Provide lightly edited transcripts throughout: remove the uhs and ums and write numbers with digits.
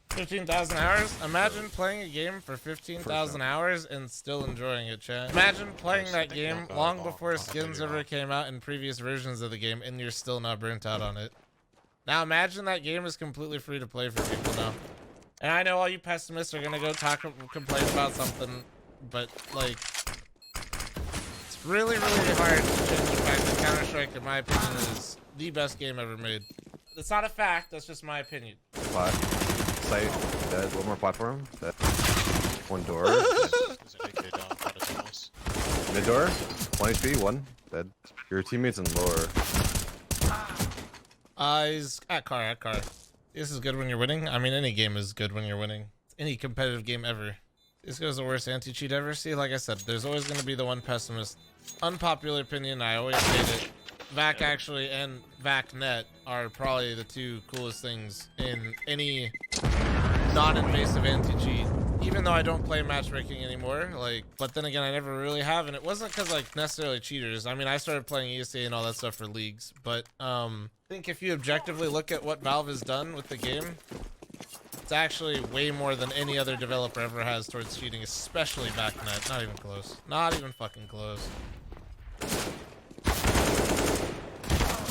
$15,000 hours? Imagine playing a game for 15,000 hours and still enjoying it, chat. Imagine playing that game long before skins ever came out in previous versions of the game and you're still not burnt out on it. Now imagine that game is completely free to play for people now. And I know all you pessimists are gonna go complain about something, but like, it's really hard to change the fact that Counter-Strike, in my opinion, is the best game ever made. It's not a fact, that's just my opinion. Site, dead. One more platform. Dead. One door. Mid door. 1 HP. One dead. Your teammates in lower. He's at car. This is good when you're winning. I mean, any game is good when you're winning. Any competitive game ever. This goes the worst anti-cheat ever. See, like I said, there's always going to be the one pessimist. Unpopular opinion, I always hate it. VAC actually and VAC net are probably the two coolest things in any non-invasive anti-cheat. Even though I don't play matchmaking anymore, like, but then again, I never really have, and it wasn't because like necessarily cheaters. I mean, I started playing ESA and all that stuff for leagues, but I think if you objectively look at what Valve has done with the game, it's actually way more than any other developer ever has towards cheating, especially VAC net. Not even close. Not even fucking close.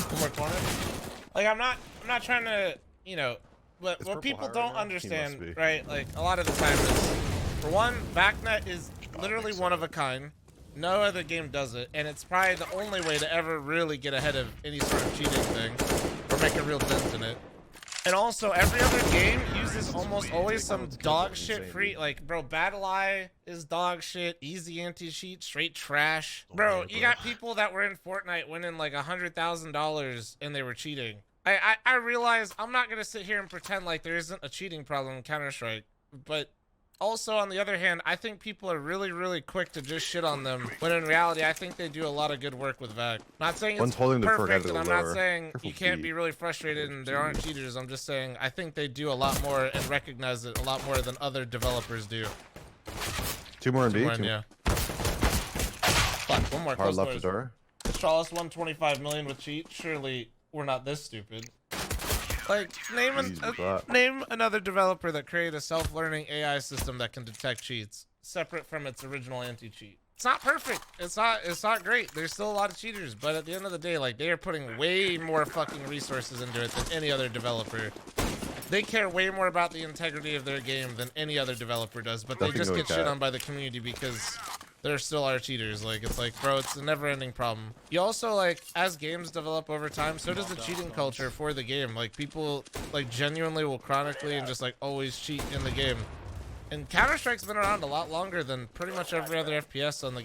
One more corner. Like, I'm not trying to, you know, but what people don't understand, right? Like, a lot of the time is, for one, VACnet is literally one of a kind. No other game does it, and it's probably the only way to ever really get ahead of any sort of cheating thing or make a real dent in it. And also, every other game uses almost always some dog shit free. Like, bro, Battle Eye is dog shit. Easy anti-cheat, straight trash. Bro, you got people that were in Fortnite winning like $100,000 and they were cheating. I realize I'm not going to sit here and pretend like there isn't a cheating problem in Counter-Strike. But also, on the other hand, I think people are really quick to just shit on them. When in reality, I think they do a lot of good work with VAC. Not saying it's perfect, and I'm not saying you can't be really frustrated and there aren't cheaters. I'm just saying I think they do a lot more and recognize it a lot more than other developers do. Two more in B. Yeah. Fuck, one more. Hard left the door. Charles 125 million with cheat. Surely we're not this stupid. Like, name another developer that created a self-learning AI system that can detect cheats, separate from its original anti-cheat. It's not perfect. It's not great. There's still a lot of cheaters, but at the end of the day, like, they are putting way more fucking resources into it than any other developer. They care way more about the integrity of their game than any other developer does, but they just get shit on by the community because there still are cheaters. Like, it's like, bro, it's a never-ending problem. You also, like, as games develop over time, so does the cheating culture for the game. Like, people, like, genuinely will chronically and just, like, always cheat in the game. And Counter-Strike's been around a lot longer than pretty much every other FPS on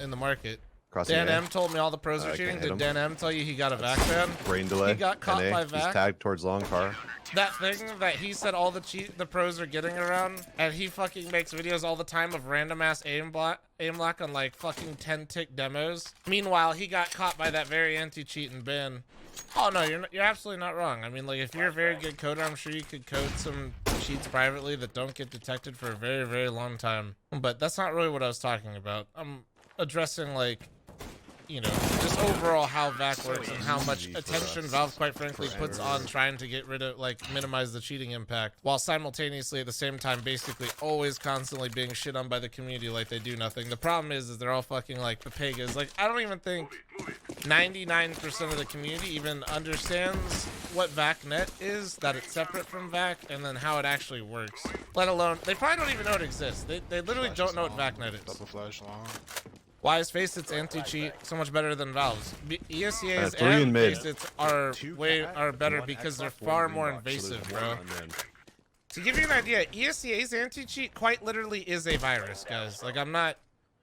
in the market. Dan M told me all the pros are cheating. Did Dan M tell you he got a VAC ban? Brain delay. He got caught by VAC. He's tagged towards long car. That thing that he said all the pros are getting around, and he fucking makes videos all the time of random ass aim lock on like fucking 10-tick demos. Meanwhile, he got caught by that very anti-cheat and ban. Oh no, you're absolutely not wrong. I mean, like, if you're a very good coder, I'm sure you could code some cheats privately that don't get detected for a very long time. But that's not really what I was talking about. I'm addressing, like, you know, just overall how VAC works and how much attention Valve, quite frankly, puts on trying to get rid of, like, minimize the cheating impact, while simultaneously at the same time basically always constantly being shit on by the community like they do nothing. The problem is they're all fucking like Papegas. Like, I don't even think 99% of the community even understands what VACnet is, that it's separate from VAC, and then how it actually works. Let alone, they probably don't even know it exists. They literally don't know what VACnet is. Double flash long. Why is Facet's anti-cheat so much better than Valve's? ESCA's and Facet's are better because they're far more invasive, bro. To give you an idea, ESCA's anti-cheat quite literally is a virus, guys. Like,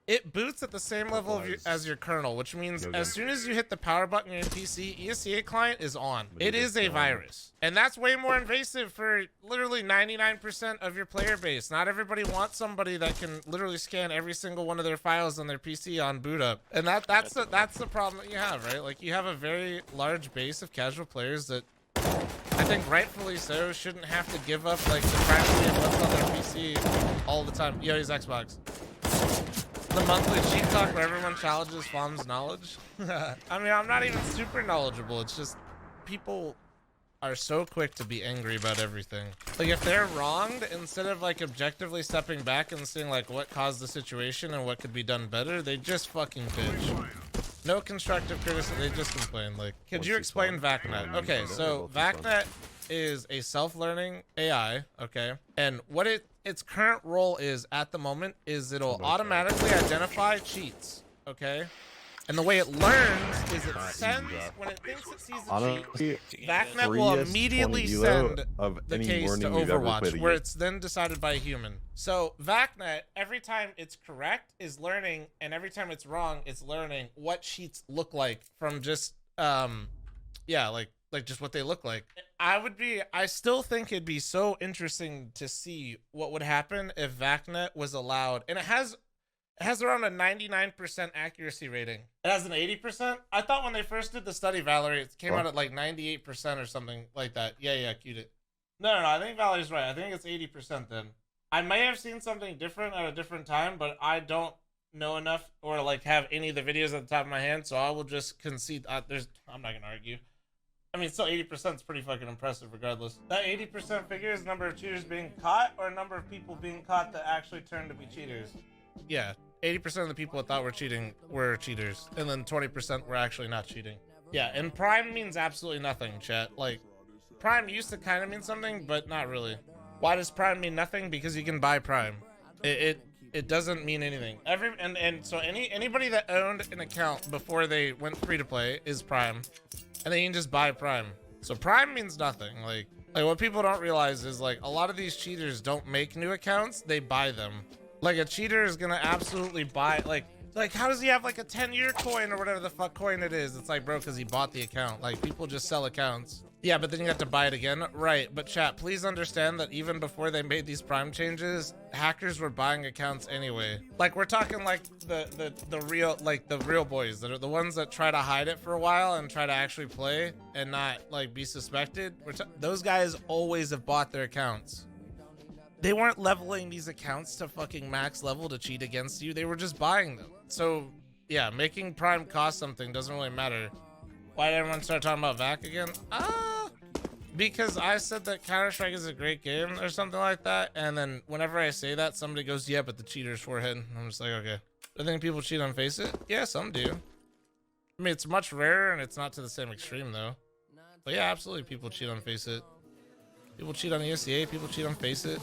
it boots at the same level as your kernel, which means as soon as you hit the power button on your PC, ESCA client is on. It is a virus. And that's way more invasive for literally 99% of your player base. Not everybody wants somebody that can literally scan every single one of their files on their PC on boot up. And that's the problem that you have, right? Like, you have a very large base of casual players that I think rightfully so shouldn't have to give up, like, the privacy of what's on their PC all the time. Yo, he's Xbox. The monthly cheat talk where everyone challenges Fawn's knowledge. I mean, I'm not even super knowledgeable. It's just people are so quick to be angry about everything. Like if they're wronged, instead of like objectively stepping back and seeing like what caused the situation and what could be done better, they just fucking bitch. No constructive criticism, they just complain. Like, could you explain VACnet? Okay, so VACnet is a self-learning AI, okay? And what its current role is at the moment is it'll automatically identify cheats, okay? And the way it learns is it sends, when it thinks it sees a cheat, VACnet will immediately send the case to Overwatch, where it's then decided by a human. So VACnet, every time it's correct, is learning, and every time it's wrong, it's learning what cheats look like from just, yeah, like just what they look like. I still think it'd be so interesting to see what would happen if VACnet was allowed, and it has around a 99% accuracy rating. It has an 80%. I thought when they first did the study, Valerie, it came out at like 98% or something like that. Yeah, cute it. No, I think Valerie's right. I think it's 80% then. I may have seen something different at a different time, but I don't know enough or like have any of the videos at the top of my head, so I will just concede. I'm not gonna argue. I mean, still 80% is pretty fucking impressive regardless. That 80% figure is the number of cheaters being caught or number of people being caught that actually turned to be cheaters? Yeah. 80% of the people that thought were cheating were cheaters, and then 20% were actually not cheating. Yeah, and Prime means absolutely nothing, chat. Like, Prime used to kind of mean something, but not really. Why does Prime mean nothing? Because you can buy Prime. It doesn't mean anything. So anybody that owned an account before they went free to play is Prime, and then you can just buy Prime. So Prime means nothing. Like what people don't realize is like a lot of these cheaters don't make new accounts; they buy them. Like a cheater is gonna absolutely buy, like how does he have like a 10-year coin or whatever the fuck coin it is? It's like, bro, because he bought the account. Like people just sell accounts. Yeah, but then you have to buy it again. Right, but chat, please understand that even before they made these Prime changes, hackers were buying accounts anyway. Like we're talking like the real boys that are the ones that try to hide it for a while and try to actually play and not like be suspected. Those guys always have bought their accounts. They weren't leveling these accounts to fucking max level to cheat against you. They were just buying them. So yeah, making Prime cost something doesn't really matter. Why did everyone start talking about VAC again? Because I said that Counter-Strike is a great game or something like that. And then whenever I say that, somebody goes, yeah, but the cheater's forehead. I'm just like, okay. I think people cheat on Face It. Yeah, some do. I mean, it's much rarer and it's not to the same extreme though. But yeah, absolutely people cheat on Face It. People cheat on ESCA, people cheat on Face It.